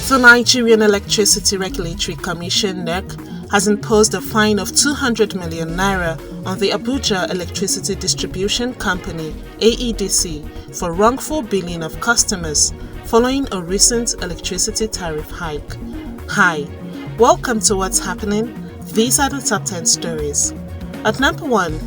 The Nigerian Electricity Regulatory Commission (NERC) has imposed a fine of 200 million naira on the Abuja Electricity Distribution Company (AEDC) for wrongful billing of customers following a recent electricity tariff hike. Hi, welcome to What's Happening. These are the top 10 stories. At number 1,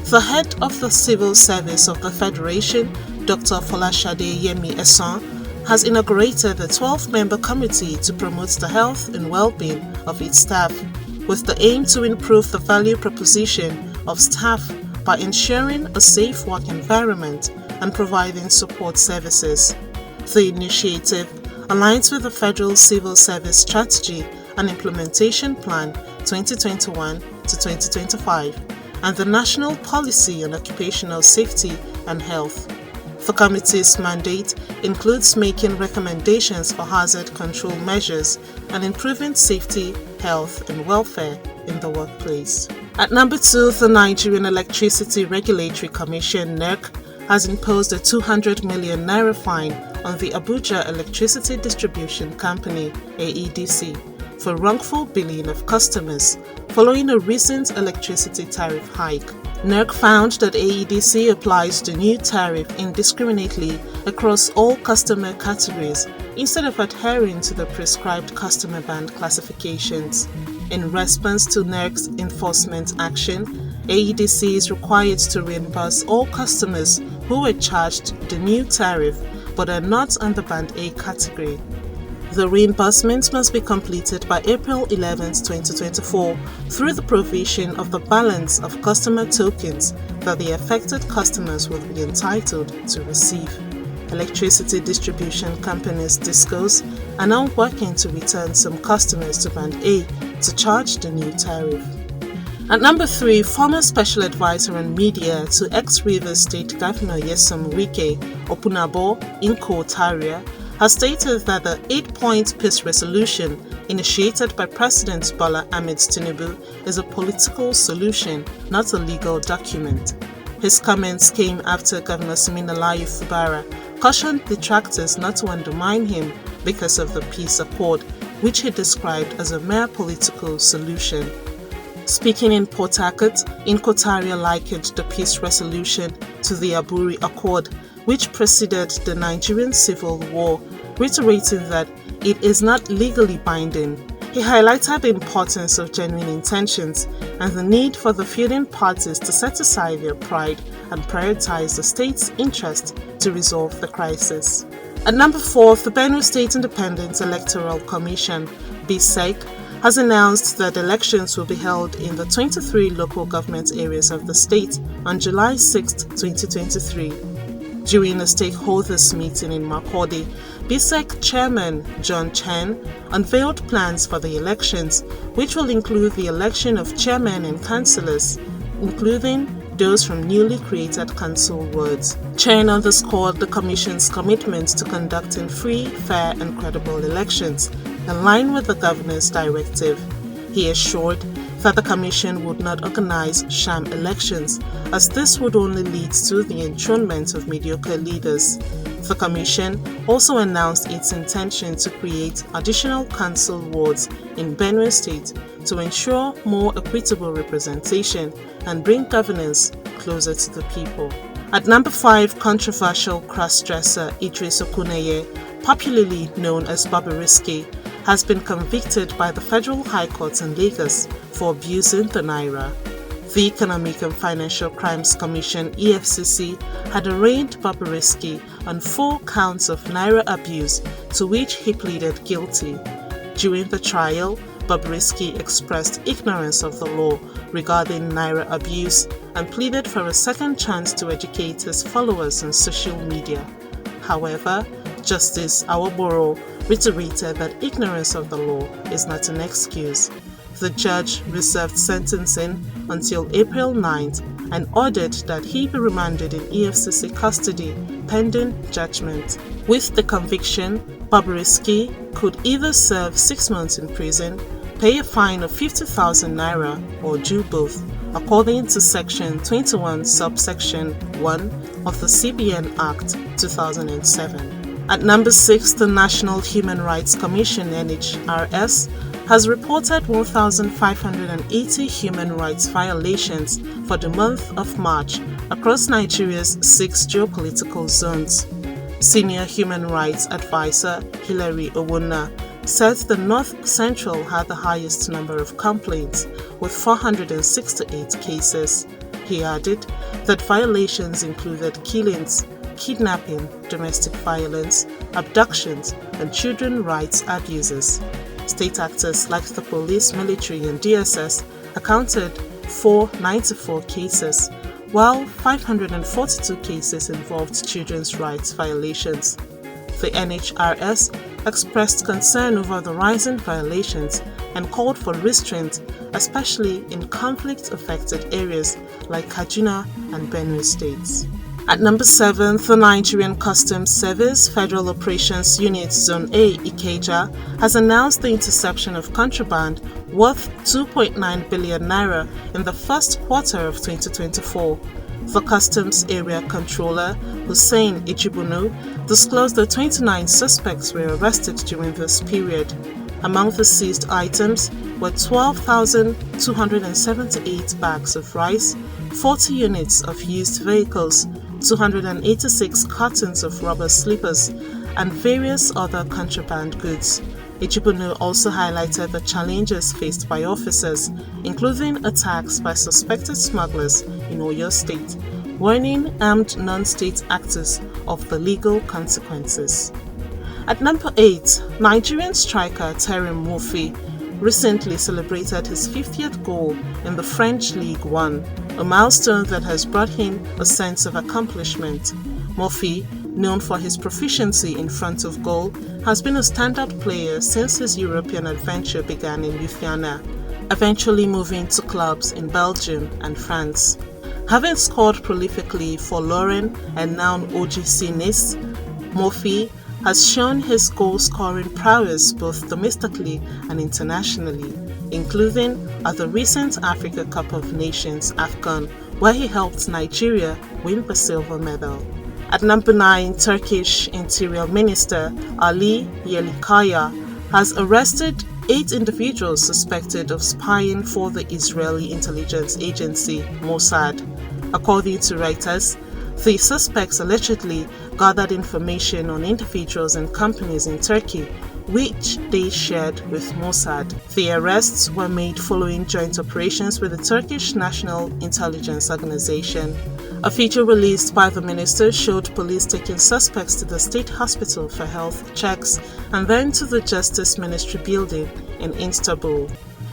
the head of the Civil Service of the Federation, Dr. Folashade Yemi Esan, has inaugurated a 12-member committee to promote the health and well-being of its staff, with the aim to improve the value proposition of staff by ensuring a safe work environment and providing support services. The initiative aligns with the Federal Civil Service Strategy and Implementation Plan 2021 to 2025 and the National Policy on Occupational Safety and Health. The committee's mandate includes making recommendations for hazard control measures and improving safety, health, and welfare in the workplace. At number 2, the Nigerian Electricity Regulatory Commission (NERC) has imposed a 200 million naira fine on the Abuja Electricity Distribution Company (AEDC) for wrongful billing of customers following a recent electricity tariff hike. NERC found that AEDC applies the new tariff indiscriminately across all customer categories instead of adhering to the prescribed customer band classifications. In response to NERC's enforcement action, AEDC is required to reimburse all customers who were charged the new tariff but are not on the Band A category. The reimbursement must be completed by April 11, 2024 through the provision of the balance of customer tokens that the affected customers will be entitled to receive. Electricity distribution companies DISCOs are now working to return some customers to Band A to charge the new tariff. At number 3, former Special Advisor on Media to ex-Rivers State Governor Nyesom Wike, Opunabo Inko Taria, has stated that the 8-point peace resolution initiated by President Bola Ahmed Tinubu is a political solution, not a legal document. His comments came after Governor Siminalayi Fubara cautioned detractors not to undermine him because of the peace accord, which he described as a mere political solution. Speaking in Port Harcourt, Inko Taria likened the peace resolution to the Aburi Accord, which preceded the Nigerian Civil War, reiterating that it is not legally binding. He highlighted the importance of genuine intentions and the need for the feuding parties to set aside their pride and prioritize the state's interest to resolve the crisis. At number 4, the Benue State Independent Electoral Commission (BSEC) has announced that elections will be held in the 23 local government areas of the state on July 6, 2023. During a stakeholders meeting in Makurdi, BSEC Chairman John Chen unveiled plans for the elections, which will include the election of chairmen and councillors, including those from newly created council wards. Chen underscored the Commission's commitment to conducting free, fair and credible elections in line with the Governor's directive. He assured that the Commission would not organize sham elections, as this would only lead to the enthronement of mediocre leaders. The Commission also announced its intention to create additional council wards in Benue State to ensure more equitable representation and bring governance closer to the people. At number 5, controversial cross-dresser Idris Okuneye, popularly known as Bobrisky, has been convicted by the Federal High Court in Lagos for abusing the Naira. The Economic and Financial Crimes Commission (EFCC) had arraigned Bobrisky on 4 counts of Naira abuse, to which he pleaded guilty. During the trial, Bobrisky expressed ignorance of the law regarding Naira abuse and pleaded for a second chance to educate his followers on social media. However, Justice Awoboro reiterated that ignorance of the law is not an excuse. The judge reserved sentencing until April 9th and ordered that he be remanded in EFCC custody pending judgment. With the conviction, Bobrisky could either serve 6 months in prison, pay a fine of 50,000 naira, or do both, according to Section 21 subsection 1 of the CBN Act 2007. At number 6, the National Human Rights Commission (NHRC) has reported 1,580 human rights violations for the month of March across Nigeria's 6 geopolitical zones. Senior human rights advisor Hilary Owona said the North Central had the highest number of complaints, with 468 cases. He added that violations included killings, kidnapping, domestic violence, abductions, and children rights abuses. State actors like the police, military, and DSS accounted for 94 cases, while 542 cases involved children's rights violations. The NHRS expressed concern over the rising violations and called for restraint, especially in conflict-affected areas like Kaduna and Benue states. At number 7, the Nigerian Customs Service Federal Operations Unit Zone A, Ikeja, has announced the interception of contraband worth 2.9 billion naira in the first quarter of 2024. The Customs Area Controller, Hussein Ijibunu, disclosed that 29 suspects were arrested during this period. Among the seized items were 12,278 bags of rice, 40 units of used vehicles, 286 cartons of rubber slippers, and various other contraband goods. Ijibunu also highlighted the challenges faced by officers, including attacks by suspected smugglers in Oyo State, warning armed non-state actors of the legal consequences. At number 8, Nigerian striker Terem Moffi recently celebrated his 50th goal in the French Ligue 1, a milestone that has brought him a sense of accomplishment. Moffi, known for his proficiency in front of goal, has been a standout player since his European adventure began in Lithuania, eventually moving to clubs in Belgium and France. Having scored prolifically for Lorient and now OGC Nice, Moffi has shown his goal-scoring prowess both domestically and internationally, including at the recent Africa Cup of Nations (AFCON), where he helped Nigeria win the silver medal. At number 9, Turkish Interior Minister Ali Yerlikaya has arrested 8 individuals suspected of spying for the Israeli intelligence agency Mossad. According to Reuters, the suspects allegedly gathered information on individuals and companies in Turkey, which they shared with Mossad. The arrests were made following joint operations with the Turkish National Intelligence Organization. A video released by the minister showed police taking suspects to the state hospital for health checks and then to the Justice Ministry building in Istanbul.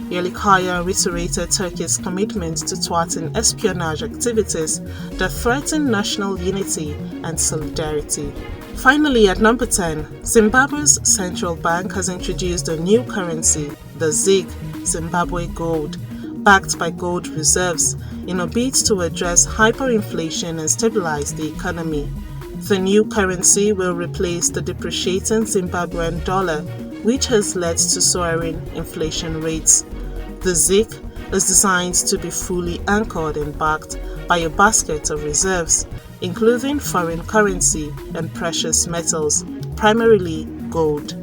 Yerlikaya reiterated Turkey's commitment to thwarting espionage activities that threaten national unity and solidarity. Finally, at number 10, Zimbabwe's central bank has introduced a new currency, the ZiG, Zimbabwe Gold, backed by gold reserves, in a bid to address hyperinflation and stabilize the economy. The new currency will replace the depreciating Zimbabwean dollar, which has led to soaring inflation rates. The ZiG is designed to be fully anchored and backed by a basket of reserves, including foreign currency and precious metals, primarily gold.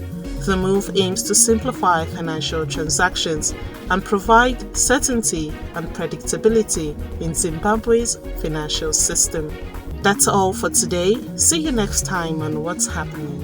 The move aims to simplify financial transactions and provide certainty and predictability in Zimbabwe's financial system. That's all for today. See you next time on What's Happening.